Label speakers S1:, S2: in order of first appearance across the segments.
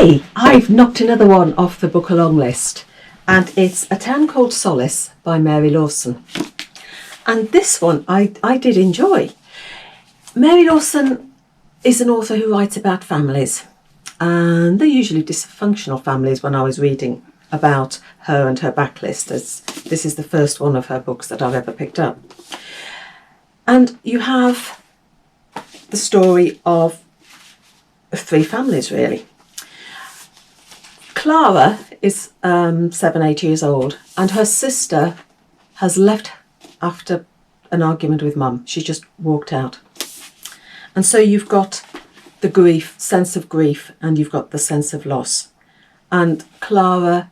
S1: Hey, I've knocked another one off the book along list, and it's A Town Called Solace by Mary Lawson. And this one I did enjoy. Mary Lawson is an author who writes about families, and they're usually dysfunctional families when I was reading about her and her backlist, as this is the first one of her books that I've ever picked up. And you have the story of three families, really. Clara is 7-8 years old, and her sister has left after an argument with mum. She just walked out. And so you've got the grief, sense of grief, and you've got the sense of loss. And Clara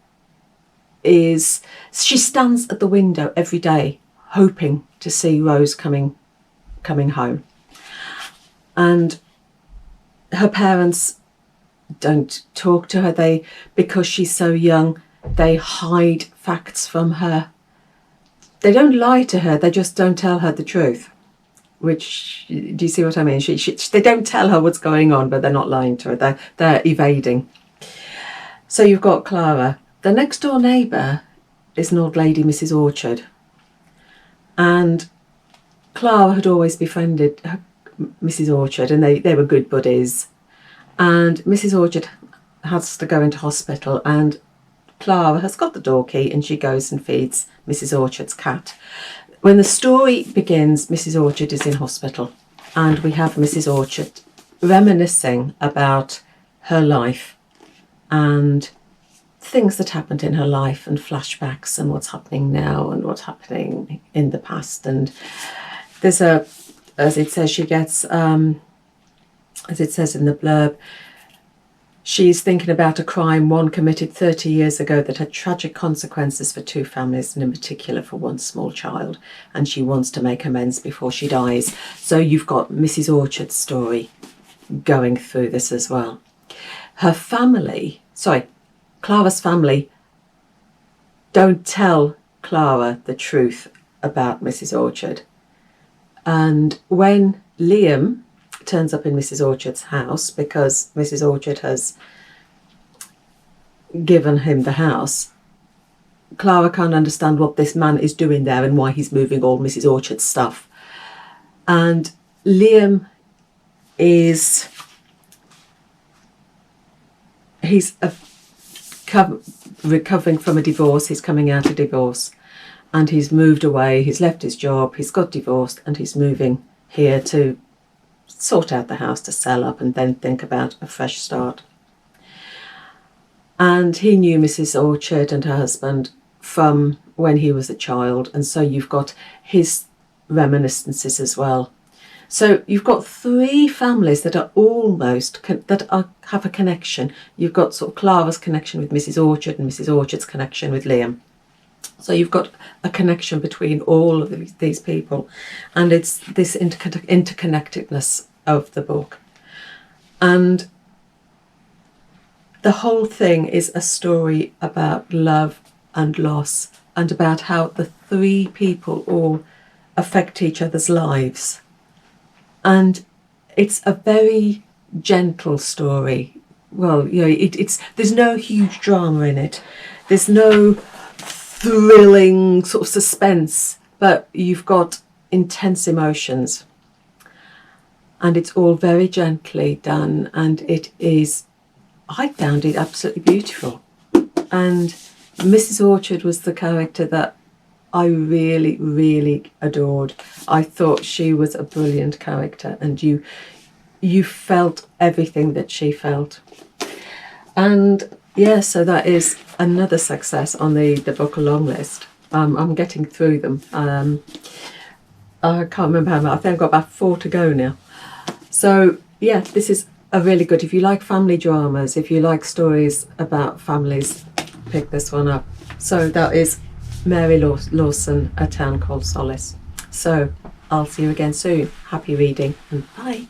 S1: she stands at the window every day hoping to see Rose coming home. And her parents don't talk to her. Because she's so young, they hide facts from her. They don't lie to her, they just don't tell her the truth. Which, do you see what I mean? They don't tell her what's going on, but they're not lying to her. They're evading. So you've got Clara. The next door neighbour is an old lady, Mrs. Orchard. And Clara had always befriended Mrs. Orchard, and they were good buddies. And Mrs. Orchard has to go into hospital, and Clara has got the door key, and she goes and feeds Mrs. Orchard's cat. When the story begins, Mrs. Orchard is in hospital, and we have Mrs. Orchard reminiscing about her life and things that happened in her life, and flashbacks, and what's happening now and what's happening in the past. And there's as it says, she gets, as it says in the blurb, she's thinking about a crime one committed 30 years ago that had tragic consequences for two families, and in particular for one small child, and she wants to make amends before she dies. So you've got Mrs. Orchard's story going through this as well. Clara's family don't tell Clara the truth about Mrs. Orchard. And when Liam turns up in Mrs. Orchard's house, because Mrs. Orchard has given him the house, Clara can't understand what this man is doing there and why he's moving all Mrs. Orchard's stuff. And Liam he's recovering from a divorce. He's coming out of divorce, and he's moved away. He's left his job, he's got divorced, and he's moving here to sort out the house, to sell up, and then think about a fresh start. And he knew Mrs. Orchard and her husband from when he was a child, and so you've got his reminiscences as well. So you've got three families that are have a connection. You've got sort of Clara's connection with Mrs. Orchard and Mrs. Orchard's connection with Liam. So you've got a connection between all of these people, and it's this interconnectedness of the book. And the whole thing is a story about love and loss, and about how the three people all affect each other's lives. And it's a very gentle story. Well, you know, there's no huge drama in it. There's no thrilling sort of suspense, but you've got intense emotions, and it's all very gently done, and I found it absolutely beautiful. And Mrs. Orchard was the character that I really, really adored. I thought she was a brilliant character, and you felt everything that she felt. And yeah, so that is another success on the book along list. I'm getting through them. I can't remember how much. I think I've got about 4 to go now. So yeah, this is a really good, if you like family dramas, if you like stories about families, pick this one up. So that is Mary Lawson, A Town Called Solace. So I'll see you again soon. Happy reading, and bye.